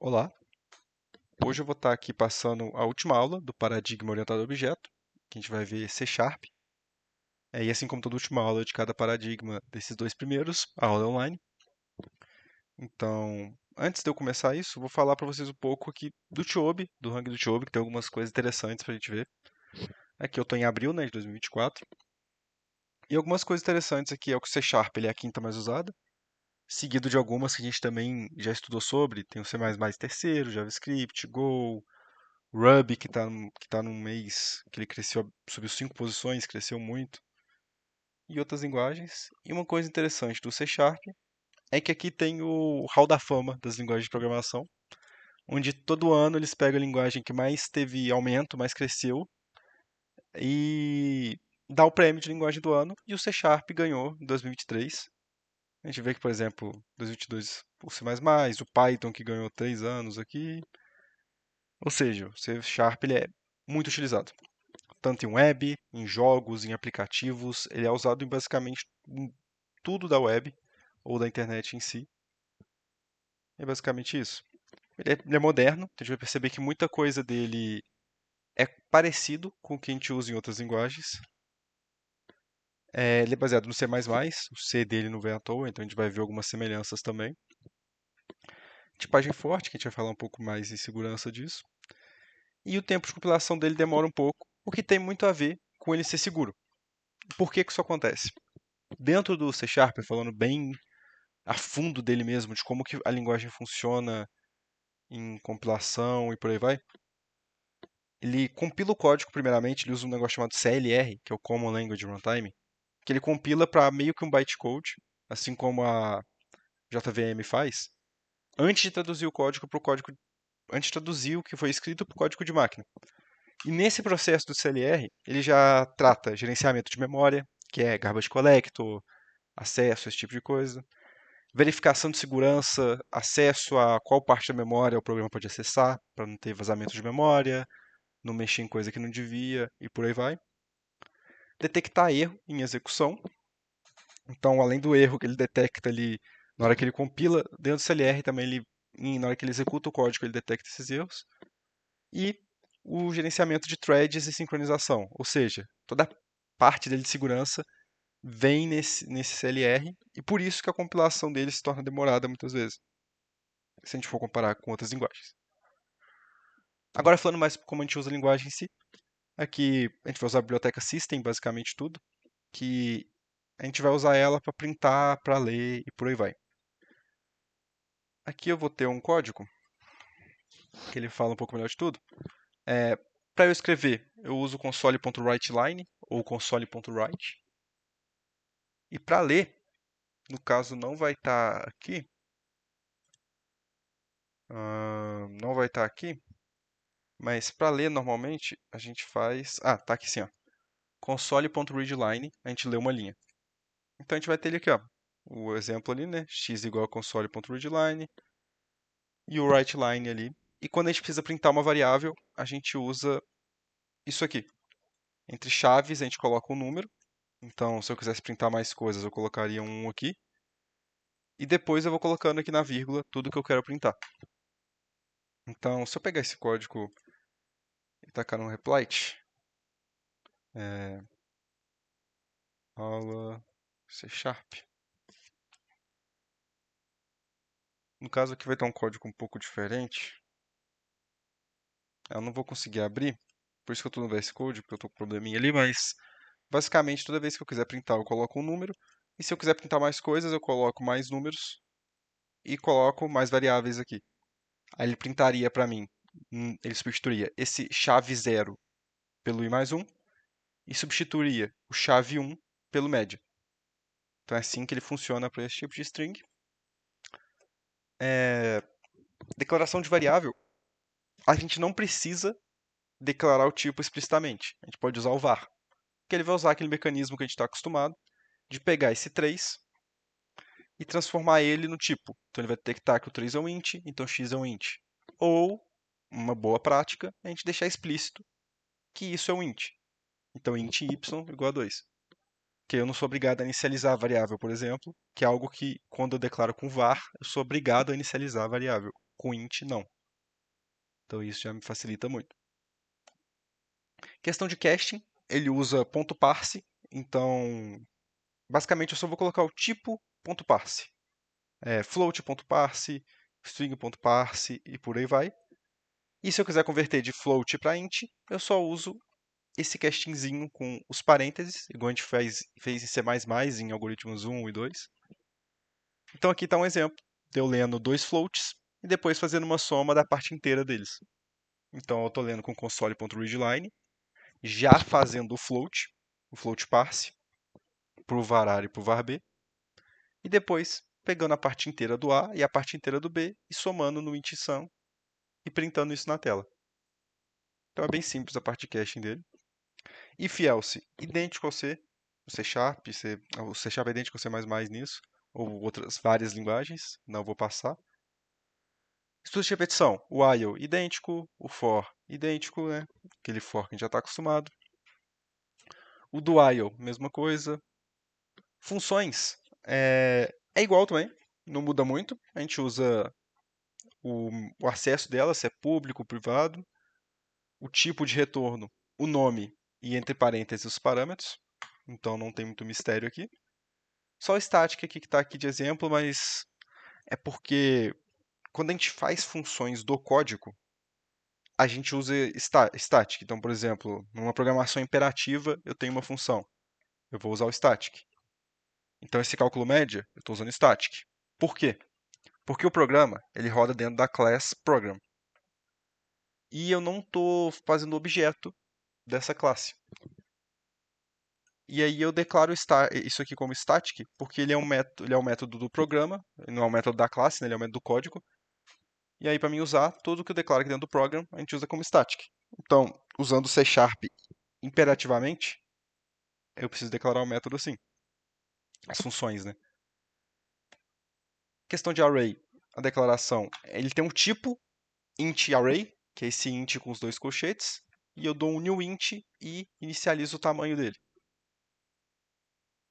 Olá, hoje eu vou estar aqui passando a última aula do paradigma orientado a objeto, que a gente vai ver C Sharp, e assim como toda última aula de cada paradigma desses dois primeiros, a aula é online. Então, antes de eu começar isso, vou falar para vocês um pouco aqui do Chobe, do ranking do Chobe, que tem algumas coisas interessantes para a gente ver. Aqui eu estou em abril, né, de 2024, e algumas coisas interessantes aqui é o que o C Sharp ele é a quinta mais usada, seguido de algumas que a gente também já estudou sobre, tem o C++ terceiro, JavaScript, Go, Ruby, que tá num mês que ele cresceu, subiu 5 posições, cresceu muito, e outras linguagens. E uma coisa interessante do C Sharp é que aqui tem o Hall da Fama das linguagens de programação, onde todo ano eles pegam a linguagem que mais teve aumento, mais cresceu, e dá o prêmio de linguagem do ano, e o C Sharp ganhou em 2023. A gente vê que, por exemplo, 2022 o C++, o Python que ganhou 3 anos aqui. Ou seja, o C Sharp ele é muito utilizado tanto em web, em jogos, em aplicativos. Ele é usado em basicamente em tudo da web ou da internet em si. É basicamente isso. Ele é moderno, então a gente vai perceber que muita coisa dele é parecido com o que a gente usa em outras linguagens. Ele é baseado no C++, o C dele não vem à toa, então a gente vai ver algumas semelhanças também. Tipagem forte, que a gente vai falar um pouco mais em segurança disso. E o tempo de compilação dele demora um pouco, o que tem muito a ver com ele ser seguro. Por que que isso acontece? Dentro do C Sharp, falando bem a fundo dele mesmo, de como que a linguagem funciona em compilação e por aí vai, ele compila o código primeiramente, ele usa um negócio chamado CLR, que é o Common Language Runtime, que ele compila para meio que um bytecode, assim como a JVM faz, antes de traduzir o código para o código, antes de traduzir o que foi escrito para o código de máquina. E nesse processo do CLR, ele já trata gerenciamento de memória, que é garbage collector, acesso, esse tipo de coisa, verificação de segurança, acesso a qual parte da memória o programa pode acessar, para não ter vazamento de memória, não mexer em coisa que não devia e por aí vai. Detectar erro em execução. Então, além do erro que ele detecta ali na hora que ele compila, dentro do CLR também na hora que ele executa o código, ele detecta esses erros. E o gerenciamento de threads e sincronização, ou seja, toda a parte dele de segurança vem nesse CLR e por isso que a compilação dele se torna demorada muitas vezes, se a gente for comparar com outras linguagens. Agora falando mais como a gente usa a linguagem em si, aqui a gente vai usar a biblioteca System, basicamente tudo, que a gente vai usar ela para printar, para ler e por aí vai. Aqui eu vou ter um código que ele fala um pouco melhor de tudo. Para eu escrever, eu uso console.writeline ou console.write. E para ler, no caso não vai estar aqui, não vai estar aqui, mas para ler normalmente a gente faz, tá aqui sim, ó. Console.readline, a gente lê uma linha. Então a gente vai ter ele aqui, ó, o exemplo ali, né? X igual a console.readline e o writeline ali. E quando a gente precisa printar uma variável, a gente usa isso aqui. Entre chaves a gente coloca um número. Então, se eu quisesse printar mais coisas, eu colocaria um aqui. E depois eu vou colocando aqui na vírgula tudo que eu quero printar. Então, se eu pegar esse código e tacar no replit, é, aula C Sharp. No caso aqui vai ter um código um pouco diferente. Eu não vou conseguir abrir, por isso que eu estou no VS Code, porque eu estou com um probleminha ali, mas basicamente toda vez que eu quiser printar, eu coloco um número, e se eu quiser printar mais coisas, eu coloco mais números e coloco mais variáveis aqui. Aí ele printaria para mim, ele substituiria esse chave 0 pelo i mais 1 e substituiria o chave 1 pelo média. Então é assim que ele funciona para esse tipo de string. Declaração de variável, a gente não precisa declarar o tipo explicitamente. A gente pode usar o var, que ele vai usar aquele mecanismo que a gente está acostumado de pegar esse 3 e transformar ele no tipo. Então ele vai detectar que o 3 é um int, então x é um int. Ou, uma boa prática, é a gente deixar explícito que isso é um int. Então int y igual a 2. Que eu não sou obrigado a inicializar a variável, por exemplo, que é algo que, quando eu declaro com var, eu sou obrigado a inicializar a variável com int não. Então isso já me facilita muito. Questão de casting, ele usa ponto .parse, então basicamente eu só vou colocar o tipo ponto .parse. Float.parse, string.parse e por aí vai. E se eu quiser converter de float para int, eu só uso esse castingzinho com os parênteses, igual a gente fez em C++ em algoritmos 1 e 2. Então aqui está um exemplo de eu lendo dois floats e depois fazendo uma soma da parte inteira deles. Então eu estou lendo com console.readline, já fazendo o float parse, para o var A e para o var B, e depois pegando a parte inteira do A e a parte inteira do B e somando no int sum e printando isso na tela. Então é bem simples a parte de caching dele. If else, idêntico ao C, o C Sharp, o C Sharp é idêntico ao C++ nisso, ou outras várias linguagens, não vou passar. Estudo de repetição, o while idêntico, o for idêntico, né? Aquele for que a gente já está acostumado. O do while, mesma coisa. Funções, é igual também, não muda muito. A gente usa o acesso dela, se é público, privado. O tipo de retorno, o nome e entre parênteses os parâmetros. Então não tem muito mistério aqui. Só o static aqui que está aqui de exemplo, mas é porque quando a gente faz funções do código, a gente usa static. Então, por exemplo, numa programação imperativa, eu tenho uma função. Eu vou usar o static. Então, esse cálculo média, eu estou usando static. Por quê? Porque o programa, ele roda dentro da class program. E eu não estou fazendo objeto dessa classe. E aí eu declaro isso aqui como static, porque ele é um método do programa, não é um método da classe, né? Ele é um método do código. E aí, para mim usar, tudo que eu declaro aqui dentro do program, a gente usa como static. Então, usando C Sharp imperativamente, eu preciso declarar o método assim. As funções, né? Questão de array. A declaração, ele tem um tipo int array, que é esse int com os dois colchetes, e eu dou um new int e inicializo o tamanho dele.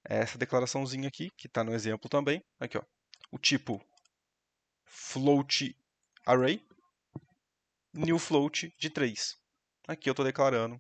É essa declaraçãozinha aqui, que está no exemplo também. Aqui, ó. O tipo float array, new float de 3. Aqui eu estou declarando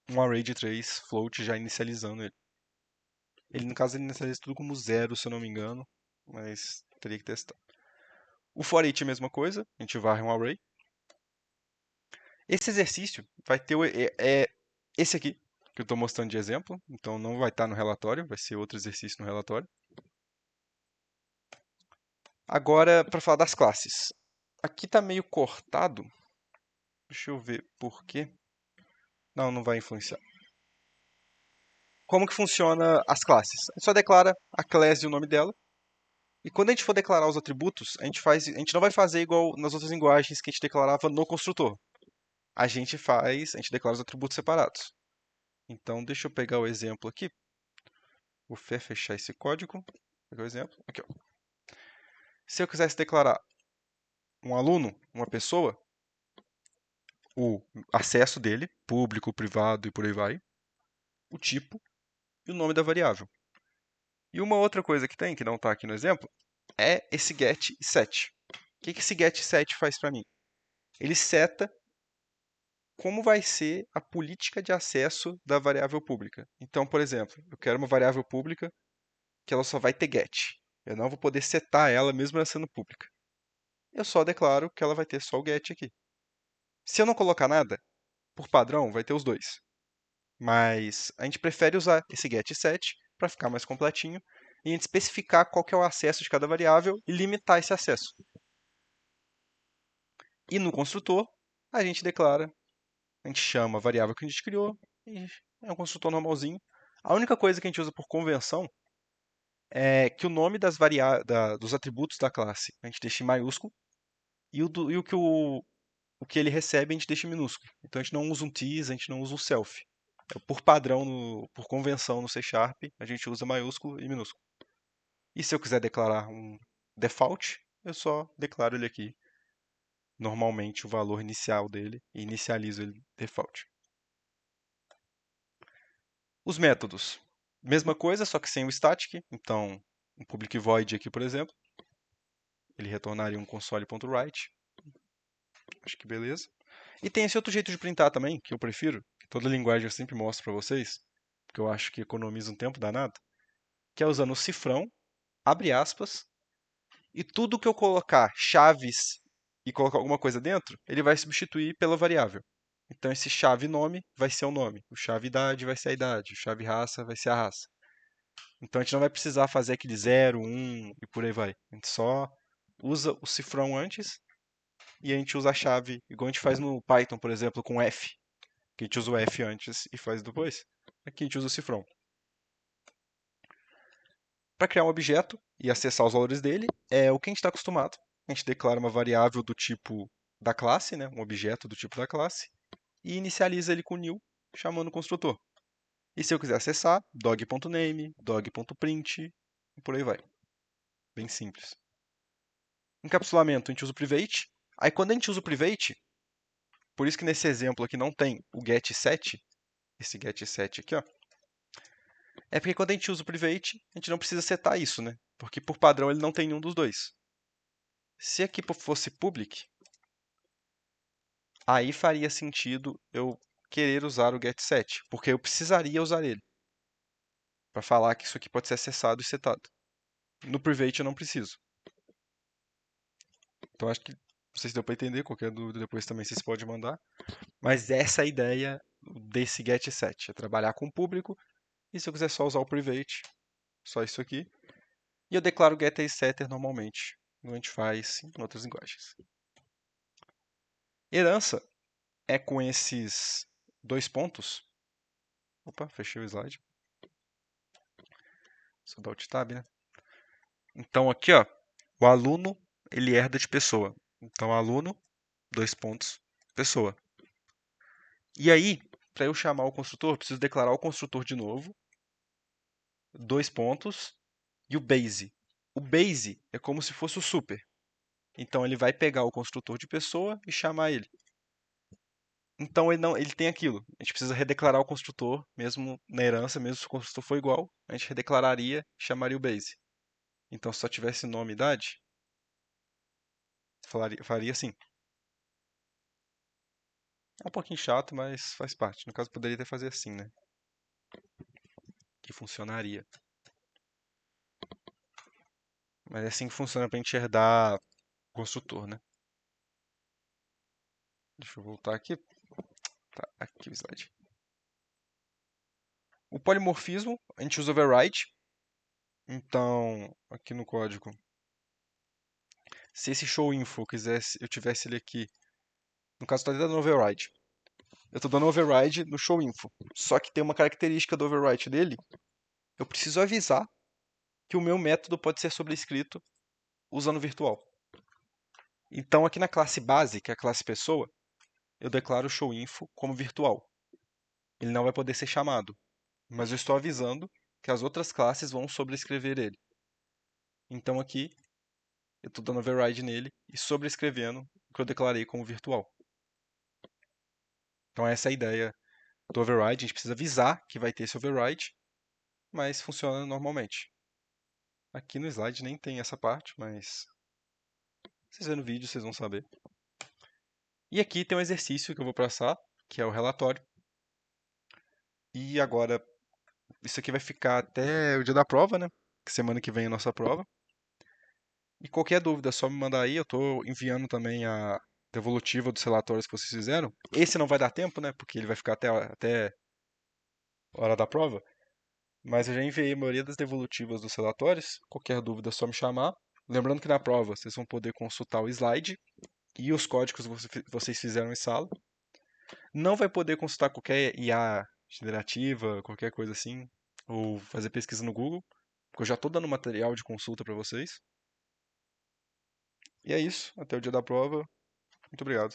um array de 3 float já inicializando ele. Ele, no caso, ele inicializa tudo como 0, se eu não me engano, mas teria que testar. O for each é a mesma coisa, a gente varre um array. Esse exercício vai ter esse aqui, que eu estou mostrando de exemplo, então não vai estar no relatório, vai ser outro exercício no relatório. Agora, para falar das classes. Aqui está meio cortado, deixa eu ver por quê. Não, não vai influenciar. Como que funciona as classes? A gente só declara a classe e o nome dela. E quando a gente for declarar os atributos, a gente não vai fazer igual nas outras linguagens que a gente declarava no construtor. A gente declara os atributos separados. Então, deixa eu pegar o exemplo aqui. Vou fechar esse código. Vou pegar o exemplo. Aqui, ó. Se eu quisesse declarar um aluno, uma pessoa, o acesso dele, público, privado e por aí vai, o tipo e o nome da variável. E uma outra coisa que tem, que não está aqui no exemplo, é esse get e set. O que esse get e set faz para mim? Ele seta como vai ser a política de acesso da variável pública. Então, por exemplo, eu quero uma variável pública que ela só vai ter get. Eu não vou poder setar ela mesmo ela sendo pública. Eu só declaro que ela vai ter só o get aqui. Se eu não colocar nada, por padrão vai ter os dois. Mas a gente prefere usar esse get e set para ficar mais completinho e a gente especificar qual que é o acesso de cada variável e limitar esse acesso. E no construtor, a gente declara, a gente chama a variável que a gente criou e é um construtor normalzinho. A única coisa que a gente usa por convenção é que o nome dos atributos da classe a gente deixa em maiúsculo e o que ele recebe a gente deixa em minúsculo. Então a gente não usa um tease, a gente não usa um self. Por padrão, por convenção no C Sharp, a gente usa maiúsculo e minúsculo. E se eu quiser declarar um default, eu só declaro ele aqui, normalmente o valor inicial dele, e inicializo ele default. Os métodos. Mesma coisa, só que sem o static. Então, um public void aqui, por exemplo. ele retornaria um console.write. Acho que beleza. E tem esse outro jeito de printar também, que eu prefiro, que toda linguagem eu sempre mostro para vocês, porque eu acho que economiza um tempo danado, que é usando o cifrão, abre aspas, e tudo que eu colocar chaves e colocar alguma coisa dentro, ele vai substituir pela variável. Então esse chave nome vai ser o nome, o chave idade vai ser a idade, o chave raça vai ser a raça. Então a gente não vai precisar fazer aquele 0, 1 e por aí vai. A gente só usa o cifrão antes e a gente usa a chave, igual a gente faz no Python, por exemplo, com F, que a gente usa o F antes e faz depois. Aqui a gente usa o cifrão. Para criar um objeto e acessar os valores dele, é o que a gente está acostumado. A gente declara uma variável do tipo da classe, né, um objeto do tipo da classe, e inicializa ele com new, chamando o construtor. E se eu quiser acessar, dog.name, dog.print, e por aí vai. Bem simples. Encapsulamento, a gente usa o private. Aí quando a gente usa o private, por isso que nesse exemplo aqui não tem o getSet, esse getSet aqui, ó, é porque quando a gente usa o private, a gente não precisa setar isso, né? Porque por padrão ele não tem nenhum dos dois. Se aqui fosse public, aí faria sentido eu querer usar o getSet, porque eu precisaria usar ele para falar que isso aqui pode ser acessado e setado. No private eu não preciso. Então acho que vocês deu para entender, qualquer dúvida depois também vocês podem mandar. Mas essa é a ideia desse getSet, é trabalhar com o público, e se eu quiser só usar o private, só isso aqui, e eu declaro get e setter normalmente, como a gente faz em outras linguagens. Herança é com esses dois pontos. Opa, fechei o slide. Só dar Alt Tab, né? Então aqui, ó, o aluno, ele herda de pessoa. Então aluno, dois pontos, pessoa. E aí, para eu chamar o construtor, eu preciso declarar o construtor de novo, dois pontos, e o base. O base é como se fosse o super. Então ele vai pegar o construtor de pessoa e chamar ele. Então ele tem aquilo. A gente precisa redeclarar o construtor, mesmo na herança, mesmo se o construtor for igual, a gente redeclararia e chamaria o base. Então se só tivesse nome e idade, faria assim. É um pouquinho chato, mas faz parte. No caso, poderia até fazer assim, né? Que funcionaria. Mas é assim que funciona para a gente herdar o construtor, né? Deixa eu voltar aqui. Tá, aqui o slide. O polimorfismo, a gente usa override. Então, aqui no código, se esse showInfo eu tivesse ele aqui, no caso está dando override. Eu estou dando override no showInfo. Só que tem uma característica do override dele. Eu preciso avisar que o meu método pode ser sobrescrito usando virtual. Então, aqui na classe base, que é a classe pessoa, eu declaro o showInfo como virtual. Ele não vai poder ser chamado, mas eu estou avisando que as outras classes vão sobrescrever ele. Então aqui eu estou dando override nele e sobrescrevendo o que eu declarei como virtual. Então essa é a ideia do override. A gente precisa avisar que vai ter esse override, mas funciona normalmente. Aqui no slide nem tem essa parte, mas vocês vendo o vídeo vocês vão saber. E aqui tem um exercício que eu vou passar, que é o relatório. E agora, isso aqui vai ficar até o dia da prova, né? Semana que vem é a nossa prova. E qualquer dúvida é só me mandar aí. Eu estou enviando também a devolutiva dos relatórios que vocês fizeram. Esse não vai dar tempo, né? Porque ele vai ficar até a hora da prova. Mas eu já enviei a maioria das devolutivas dos relatórios. Qualquer dúvida é só me chamar. Lembrando que na prova vocês vão poder consultar o slide e os códigos que vocês fizeram em sala. Não vai poder consultar qualquer IA generativa, qualquer coisa assim, ou fazer pesquisa no Google, porque eu já estou dando material de consulta para vocês. E é isso. Até o dia da prova. Muito obrigado.